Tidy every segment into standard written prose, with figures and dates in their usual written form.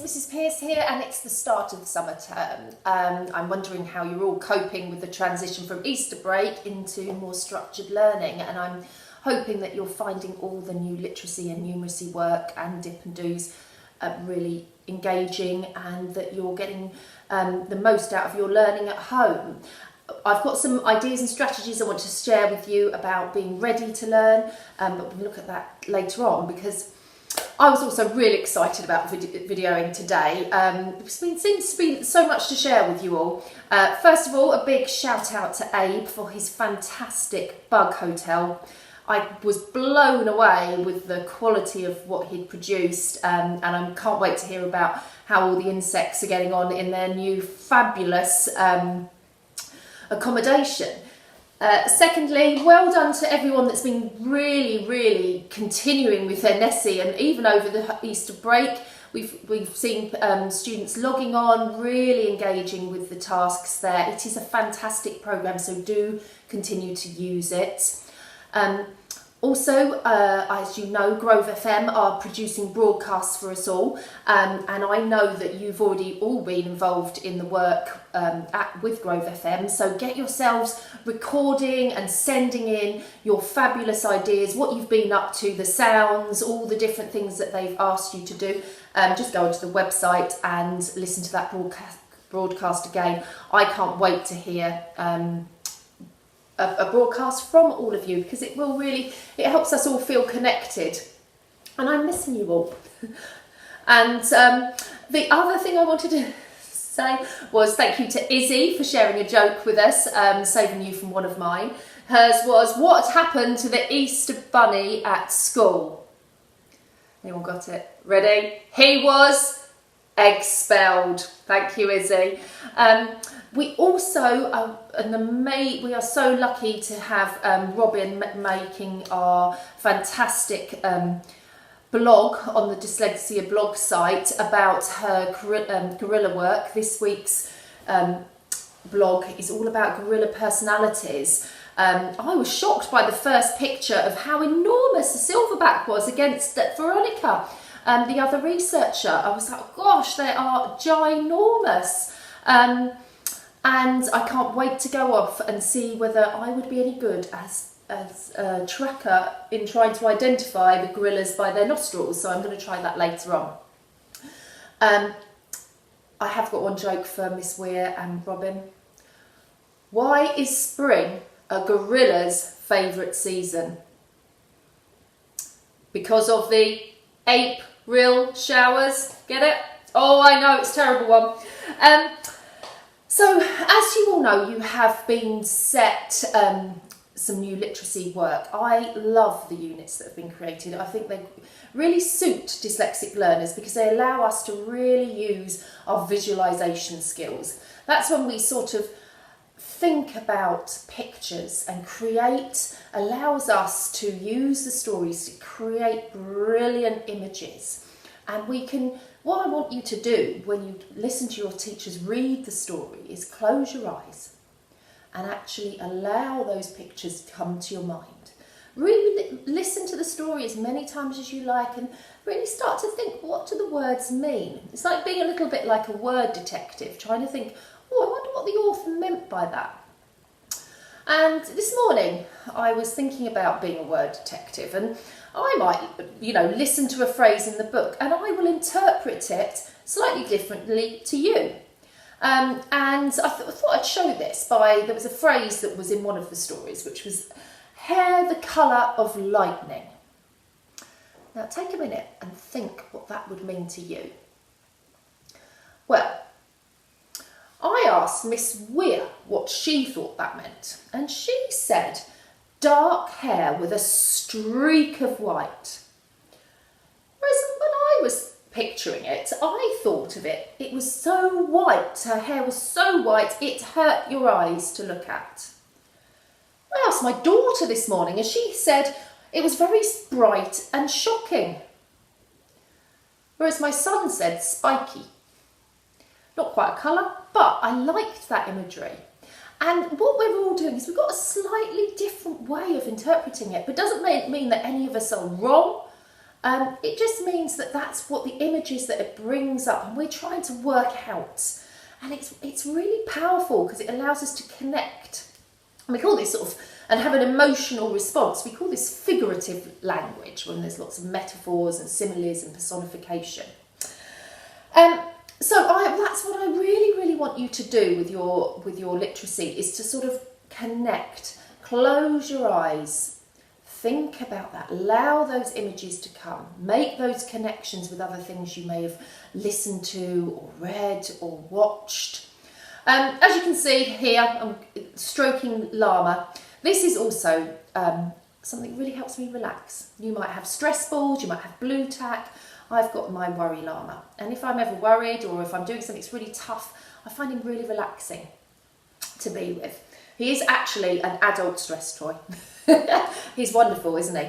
it's Mrs. Pearce here, and it's the start of the summer term. I'm wondering how you're all coping with the transition from Easter break into more structured learning, and I'm hoping that you're finding all the new literacy and numeracy work and dip and do's really engaging, and that you're getting the most out of your learning at home. I've got some ideas and strategies I want to share with you about being ready to learn, but we'll look at that later on, because I was also really excited about videoing today. Seems to be so much to share with you all. First of all, a big shout out to Abe for his fantastic bug hotel. I was blown away with the quality of what he'd produced, and I can't wait to hear about how all the insects are getting on in their new fabulous accommodation. Secondly, well done to everyone that's been really continuing with their Nessie, and even over the Easter break we've seen students logging on, really engaging with the tasks there. It is a fantastic programme, so do continue to use it. Also, as you know, Grove FM are producing broadcasts for us all, and I know that you've already all been involved in the work with Grove FM, so get yourselves recording and sending in your fabulous ideas, what you've been up to, the sounds, all the different things that they've asked you to do. Just go onto the website and listen to that broadcast again. I can't wait to hear a broadcast from all of you, because it helps us all feel connected, and I'm missing you all. And the other thing I wanted to say was thank you to Izzy for sharing a joke with us, saving you from one of mine. Hers was, what happened to the Easter bunny at school? Anyone got it? Ready? He was expelled. Thank you, Izzy. We also we are so lucky to have Robin making our fantastic blog on the Dyslexia blog site about her gorilla work. This week's blog is all about gorilla personalities. I was shocked by the first picture of how enormous the silverback was against Veronica, the other researcher. I was like, gosh, they are ginormous. And I can't wait to go off and see whether I would be any good as a tracker in trying to identify the gorillas by their nostrils. So I'm going to try that later on. I have got one joke for Miss Weir and Robin. Why is spring a gorilla's favourite season? Because of the April showers. Get it? Oh, I know, it's a terrible one. So, as you all know, you have been set some new literacy work. I love the units that have been created. I think they really suit dyslexic learners because they allow us to really use our visualisation skills. That's when we sort of think about pictures and allows us to use the stories to create brilliant images. And what I want you to do when you listen to your teachers read the story is close your eyes and actually allow those pictures to come to your mind. Really listen to the story as many times as you like and really start to think, what do the words mean? It's like being a little bit like a word detective, trying to think, oh, I wonder what the author meant by that. And this morning I was thinking about being a word detective, and I might, listen to a phrase in the book and I will interpret it slightly differently to you. And I thought I'd show this there was a phrase that was in one of the stories, which was hair the colour of lightning. Now take a minute and think what that would mean to you. Well, I asked Miss Weir what she thought that meant, and she said dark hair with a streak of white. Whereas when I was picturing it, I thought of it was so white, her hair was so white it hurt your eyes to look at. I asked my daughter this morning and she said it was very bright and shocking. Whereas my son said spiky. Not quite a colour, but I liked that imagery. And what we're all doing is we've got a slightly different way of interpreting it, but it doesn't mean that any of us are wrong. it just means that that's what the images that it brings up, and we're trying to work out. And it's really powerful because it allows us to connect. And we call this sort of, and have an emotional response. We call this figurative language, when there's lots of metaphors and similes and personification. So that's what I really, really want you to do with your literacy, is to sort of connect. Close your eyes. Think about that. Allow those images to come. Make those connections with other things you may have listened to or read or watched. As you can see here, I'm stroking llama. This is also something that really helps me relax. You might have stress balls, you might have blue tack. I've got my worry llama. And if I'm ever worried, or if I'm doing something that's really tough, I find him really relaxing to be with. He is actually an adult stress toy. He's wonderful, isn't he?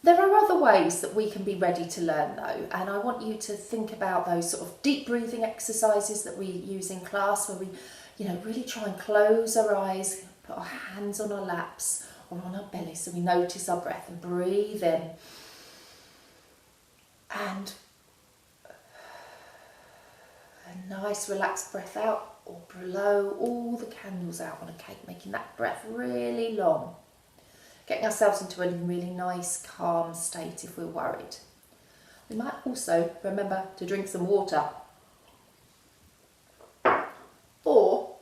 There are other ways that we can be ready to learn though, and I want you to think about those sort of deep breathing exercises that we use in class, where we, really try and close our eyes, put our hands on our laps or on our belly so we notice our breath, and breathe in. And a nice relaxed breath out, or blow all the candles out on a cake, making that breath really long. Getting ourselves into a really nice, calm state if we're worried. We might also remember to drink some water. Or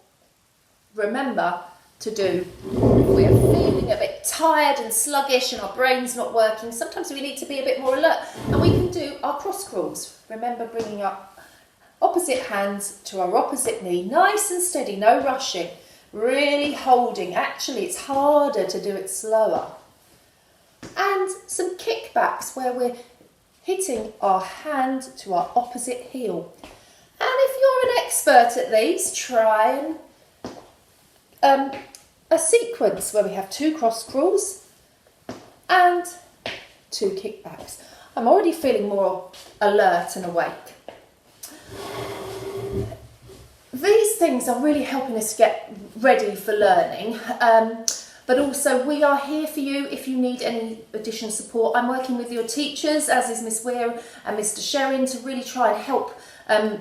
remember to do, if we are feeling a bit tired and sluggish and our brain's not working, sometimes we need to be a bit more alert, and we can do our cross crawls. Remember bringing our opposite hands to our opposite knee, nice and steady, no rushing. Really holding. Actually, it's harder to do it slower. And some kickbacks where we're hitting our hand to our opposite heel. And if you're an expert at these, try and a sequence where we have 2 cross crawls and 2 kickbacks. I'm already feeling more alert and awake. These things are really helping us get ready for learning, but also we are here for you if you need any additional support. I'm working with your teachers, as is Miss Weir and Mr. Sherrin, to really try and help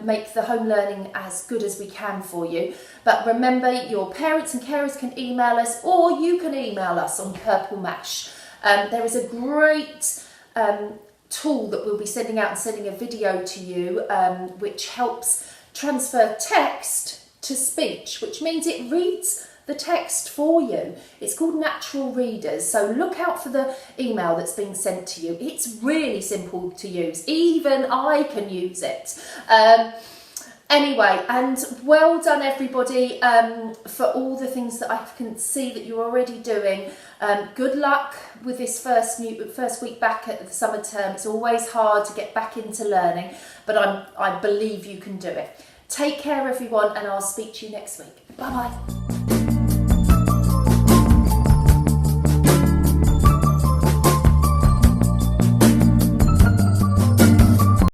make the home learning as good as we can for you. But remember, your parents and carers can email us, or you can email us on Purple Mash. There is a great tool that we'll be sending out and sending a video to you, which helps transfer text to speech, which means it reads the text for you. It's called Natural Readers, so look out for the email that's being sent to you. It's really simple to use. Even I can use it. Anyway, and well done everybody for all the things that I can see that you're already doing. Good luck with this first week back at the summer term. It's always hard to get back into learning, but I believe you can do it. Take care everyone, and I'll speak to you next week. Bye bye.